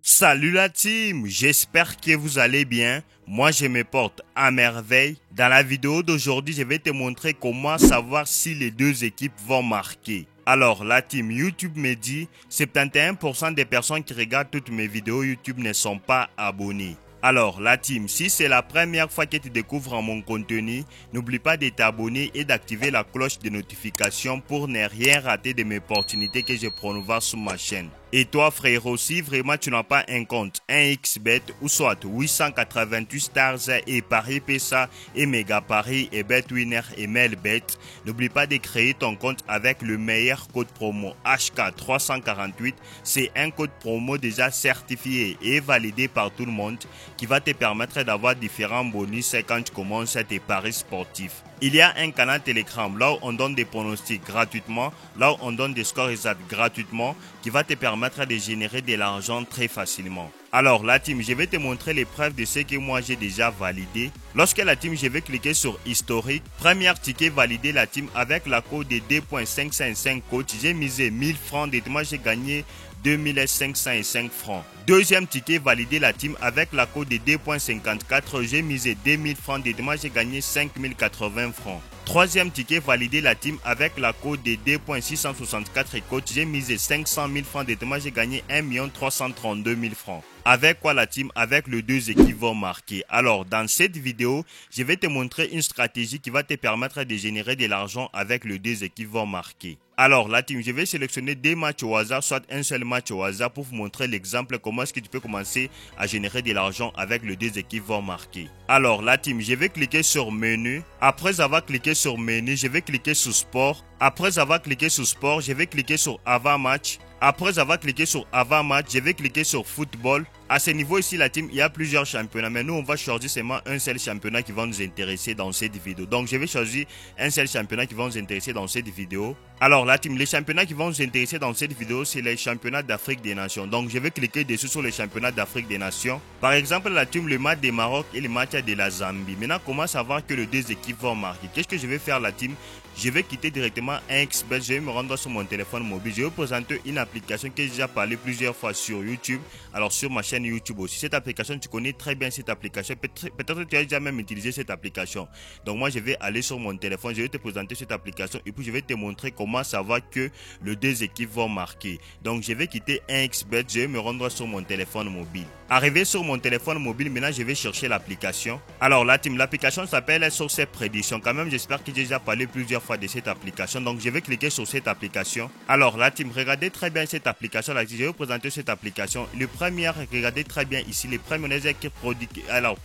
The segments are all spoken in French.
Salut la team, j'espère que vous allez bien. Moi je me porte à merveille. Dans la vidéo d'aujourd'hui, je vais te montrer comment savoir si les deux équipes vont marquer. Alors la team, YouTube me dit 71% des personnes qui regardent toutes mes vidéos YouTube ne sont pas abonnées. Alors la team, si c'est la première fois que tu découvres mon contenu, n'oublie pas de t'abonner et d'activer la cloche de notification pour ne rien rater de mes opportunités que je promouvois sur ma chaîne. Et toi frérot, si vraiment tu n'as pas un compte 1xBet ou soit 888 stars et Paris PESA et Mega Paris et BetWinner et Melbet, n'oublie pas de créer ton compte avec le meilleur code promo HK348. C'est un code promo déjà certifié et validé par tout le monde qui va te permettre d'avoir différents bonus quand tu commences tes paris sportifs. Il y a un canal Telegram là où on donne des pronostics gratuitement, là où on donne des scores exacts gratuitement qui va te permettre de générer de l'argent très facilement. Alors la team, je vais te montrer les preuves de ce que moi j'ai déjà validé. Lorsque la team, je vais cliquer sur historique. Premier ticket validé la team avec la code de 2.555 coach. J'ai misé 1000 francs, moi j'ai gagné 2505 francs. Deuxième ticket validé la team avec la code de 2.54, j'ai misé 2000 francs, moi j'ai gagné 5080 francs. Troisième ticket validé la team avec la code de 2.664 coach, j'ai misé 500 000 francs, moi j'ai gagné 1 332 000 francs. Avec quoi la team? Avec les deux équipes vont marquer. Alors dans cette vidéo, je vais te montrer une stratégie qui va te permettre de générer de l'argent avec les deux équipes vont marquer. Alors la team, je vais sélectionner des matchs au hasard, soit un seul match au hasard pour vous montrer l'exemple comment est-ce que tu peux commencer à générer de l'argent avec les deux équipes vont marquer. Alors la team, je vais cliquer sur menu. Après avoir cliqué sur menu, je vais cliquer sur sport. Après avoir cliqué sur sport, je vais cliquer sur avant match. Après avoir cliqué sur avant match, je vais cliquer sur football. À ce niveau ici, la team, il y a plusieurs championnats, mais nous, on va choisir seulement un seul championnat qui va nous intéresser dans cette vidéo. Donc, je vais choisir un seul championnat qui va nous intéresser dans cette vidéo. Alors, la team, les championnats qui vont nous intéresser dans cette vidéo, c'est les championnats d'Afrique des Nations. Donc, je vais cliquer dessus sur les championnats d'Afrique des Nations. Par exemple, la team, le match du Maroc et le match de la Zambie. Maintenant, comment savoir que les deux équipes vont marquer? Qu'est-ce que je vais faire, la team? Je vais quitter directement 1xBet, je vais me rendre sur mon téléphone mobile. Je vais vous présenter une application que j'ai déjà parlé plusieurs fois sur YouTube. Alors sur ma chaîne YouTube aussi. Cette application, tu connais très bien cette application. Peut-être que tu as déjà même utilisé cette application. Donc moi, je vais aller sur mon téléphone, je vais te présenter cette application et puis je vais te montrer comment savoir que les deux équipes vont marquer. Donc je vais quitter 1xBet, je vais me rendre sur mon téléphone mobile. Arrivé sur mon téléphone mobile, maintenant je vais chercher l'application. Alors la team, l'application s'appelle Source Prédiction. Quand même, j'espère que j'ai déjà parlé plusieurs fois de cette application. Donc je vais cliquer sur cette application. Alors la team, regardez très bien cette application là. Je vais vous présenter cette application. Le premier, regardez très bien ici. Le premier, on a écrit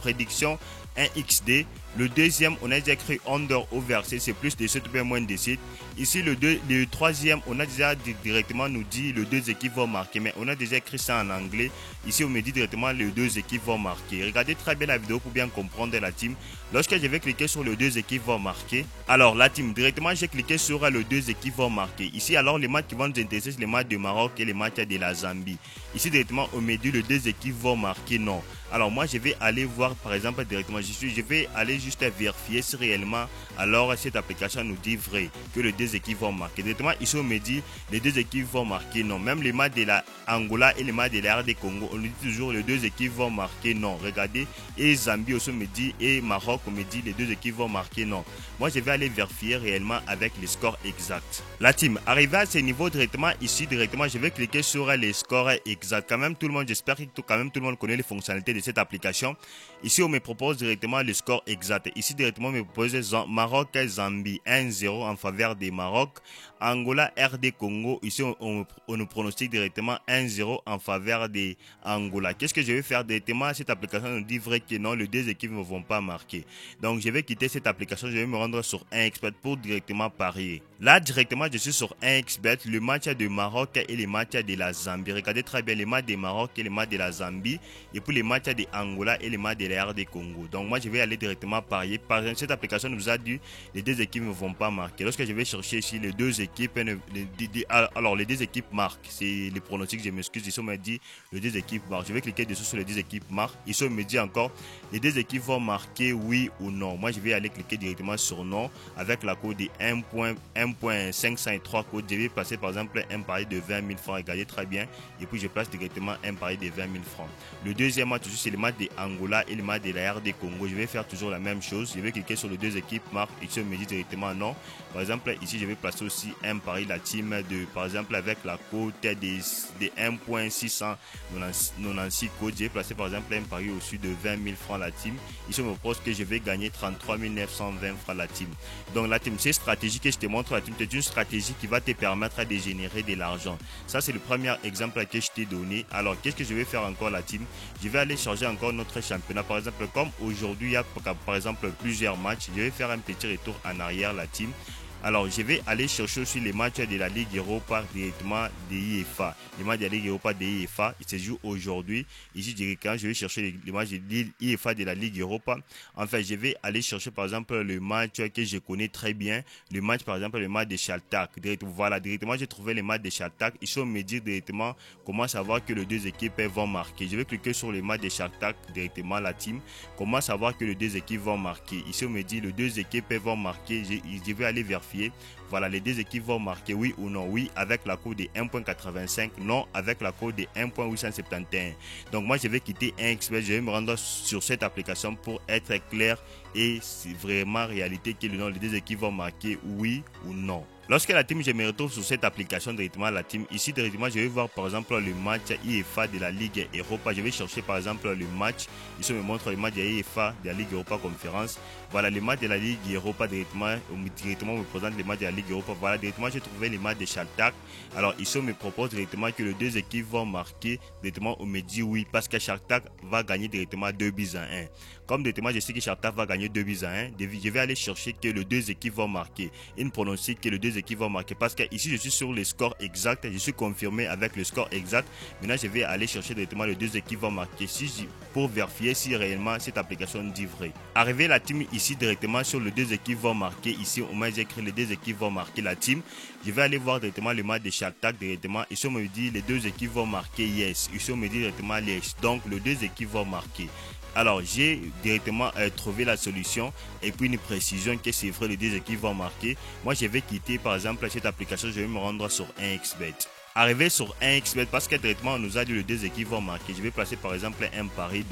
prédiction 1xD. Le deuxième, on a déjà écrit under au verset, c'est plus de 7 ou moins de 7. Ici, le troisième, on a déjà directement nous dit les deux équipes vont marquer, mais on a déjà écrit ça en anglais. Ici, on me dit directement les deux équipes vont marquer. Regardez très bien la vidéo pour bien comprendre la team. Lorsque je vais cliquer sur les deux équipes vont marquer, alors la team, directement, j'ai cliqué sur les deux équipes vont marquer. Ici, alors, les matchs qui vont nous intéresser, c'est les matchs du Maroc et les matchs de la Zambie. Ici, directement, on me dit les deux équipes vont marquer, non. Alors, moi, je vais aller voir, par exemple, directement, je vais aller juste vérifier si réellement, alors, cette application nous dit vrai, que les deux équipes vont marquer. Directement, ici, on me dit les deux équipes vont marquer, non. Même les matchs de la Angola et les matchs de la RD Congo, on nous dit toujours les deux équipes vont marquer, non. Regardez, et Zambie aussi me dit, et Maroc, on me dit les deux équipes vont marquer, non. Moi, je vais aller vérifier réellement avec les scores exacts. La team, arrivé à ce niveau directement, ici, directement, je vais cliquer sur les scores exacts. Quand même, tout le monde, j'espère que quand même tout le monde connaît les fonctionnalités de cette application. Ici, on me propose directement le score exact. Ici, directement, on me propose Maroc-Zambie 1-0 en faveur des Maroc. Angola-RD Congo, ici, on nous pronostique directement 1-0 en faveur des Angola. Qu'est-ce que je vais faire directement? Cette application nous dit vrai que non, les deux équipes ne vont pas marquer. Donc, je vais quitter cette application, je vais me rendre sur 1xBet pour directement parier. Là, directement, je suis sur 1xBet, le match de Maroc et les matchs de la Zambie. Regardez très bien les matchs de Maroc et les matchs de la Zambie. Et puis les matchs de Angola et les matchs de la RD Congo. Donc moi, je vais aller directement parier. Par exemple, cette application nous a dit les deux équipes ne vont pas marquer. Lorsque je vais chercher ici les deux équipes, alors les deux équipes marquent. C'est les pronostics, je m'excuse. Ici, on me dit les deux équipes marquent. Je vais cliquer dessus sur les deux équipes marquent. Ici, on me dit encore les deux équipes vont marquer oui ou non. Moi, je vais aller cliquer directement sur non avec la code de 1 1.503 codes, je vais placer par exemple un pari de 20 000 francs. Regardez très bien. Et puis je place directement un pari de 20 000 francs. Le deuxième match, c'est le match de Angola et le match de la RD Congo. Je vais faire toujours la même chose. Je vais cliquer sur les deux équipes, marque, ici on me dit directement non. Par exemple, ici je vais placer aussi un pari, la team de, par exemple avec la cote des 1.696 codes. Je vais placer par exemple un pari au-dessus de 20 000 francs la team. Ici on me propose que je vais gagner 33 920 francs la team. Donc la team, c'est stratégie que je te montre. La team, c'est une stratégie qui va te permettre de générer de l'argent. Ça c'est le premier exemple que je t'ai donné. Alors qu'est-ce que je vais faire encore la team? Je vais aller charger encore notre championnat. Par exemple, comme aujourd'hui il y a par exemple plusieurs matchs, je vais faire un petit retour en arrière la team. Alors, je vais aller chercher aussi les matchs de la Ligue Europa directement de IFA. Les matchs de la Ligue Europa de IFA, ils se jouent aujourd'hui. Ici, directement, je vais chercher les matchs de l'IFA de la Ligue Europa. Enfin, je vais aller chercher, par exemple, le match que je connais très bien. Le match, par exemple, le match de Shakhtar. Voilà, directement, j'ai trouvé les matchs de Shakhtar. Ici, on me dit directement comment savoir que les deux équipes vont marquer. Je vais cliquer sur les matchs de Shakhtar directement, la team. Comment savoir que les deux équipes vont marquer. Ici, on me dit les deux équipes vont marquer. Je vais aller vérifier. Voilà, les deux équipes vont marquer oui ou non. Oui avec la cote de 1.85, non avec la cote de 1.871. Donc moi je vais quitter 1xBet, je vais me rendre sur cette application pour être clair et c'est vraiment réalité que les deux équipes vont marquer oui ou non. Lorsque la team, je me retrouve sur cette application directement, la team, ici directement, je vais voir par exemple le match IFA de la Ligue Europa. Je vais chercher par exemple le match. Ici, on me montre le match de IFA de la Ligue Europa Conférence. Voilà, le match de la Ligue Europa directement on me présente le match de la Ligue Europa. Voilà, directement, j'ai trouvé le match de Shakhtar. Alors ici, on me propose directement que les deux équipes vont marquer. Directement, on me dit oui parce que Shakhtar va gagner directement 2-1. Comme directement, je sais que Shakhtar va gagner 2-1, je vais aller chercher que les deux équipes vont marquer. Il me prononce que les deux équipes vont marquer parce que ici je suis sur le score exact, je suis confirmé avec le score exact. Maintenant je vais aller chercher directement les deux équipes vont marquer pour vérifier si réellement cette application dit vrai. Arrivé la team ici directement sur les deux équipes vont marquer, ici au moins j'ai écrit les deux équipes vont marquer la team. Je vais aller voir directement le match de Shakhtar directement. Ici on me dit les deux équipes vont marquer yes, ici on me dit directement yes, donc les deux équipes vont marquer. Alors j'ai directement trouvé la solution et puis une précision que c'est vrai les deux équipes vont marquer. Moi je vais quitter par exemple cette application, je vais me rendre sur 1xBet. Arrivé sur 1xBet parce que directement on nous a dit les deux équipes vont marquer. Je vais placer par exemple un pari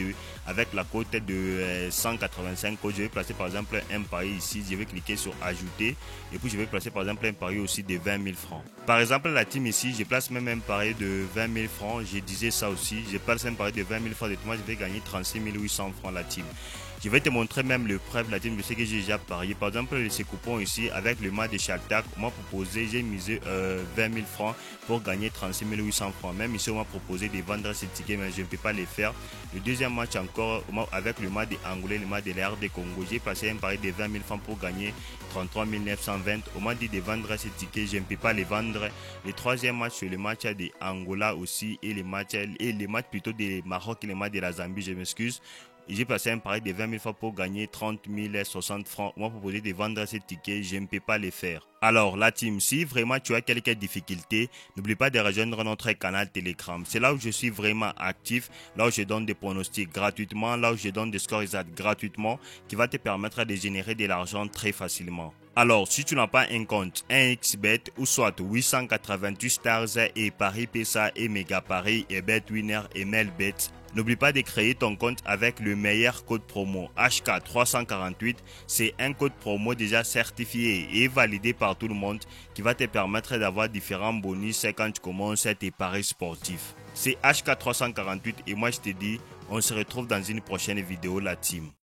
avec la cote de 185 codes. Je vais placer par exemple un pari ici. Je vais cliquer sur ajouter et puis je vais placer par exemple un pari aussi de 20 000 francs. Par exemple la team ici, je place même un pari de 20 000 francs. Je disais ça aussi. Je place un pari de 20 000 francs. Directement je vais gagner 36 800 francs la team. Je vais te montrer même le preuve, la team, je sais que j'ai déjà parié. Par exemple, ces coupons ici, avec le match de Shakhtar, on m'a proposé, j'ai misé 20 000 francs pour gagner 36 800 francs. Même ici, on m'a proposé de vendre ces tickets, mais je ne peux pas les faire. Le deuxième match encore, avec le match de Angola, le match de la RD Congo, j'ai passé un pari de 20 000 francs pour gagner 33 920. On m'a dit de vendre ces tickets, je ne peux pas les vendre. Le troisième match, c'est le match de Angola aussi, et les matchs plutôt de Maroc et les matchs de la Zambie, je m'excuse. J'ai passé un pari de 20 000 francs pour gagner 30 060 francs. On m'a proposé de vendre ces tickets, je ne peux pas les faire. Alors la team, si vraiment tu as quelques difficultés, n'oublie pas de rejoindre notre canal Telegram. C'est là où je suis vraiment actif, là où je donne des pronostics gratuitement, là où je donne des scores exacts gratuitement, qui va te permettre de générer de l'argent très facilement. Alors, si tu n'as pas un compte 1xBet ou soit 888 Stars et Paris PSA et Mega Paris et BetWinner et Melbet, n'oublie pas de créer ton compte avec le meilleur code promo HK348. C'est un code promo déjà certifié et validé par tout le monde qui va te permettre d'avoir différents bonus quand tu commences tes paris sportifs. C'est HK348 et moi je te dis, on se retrouve dans une prochaine vidéo la team.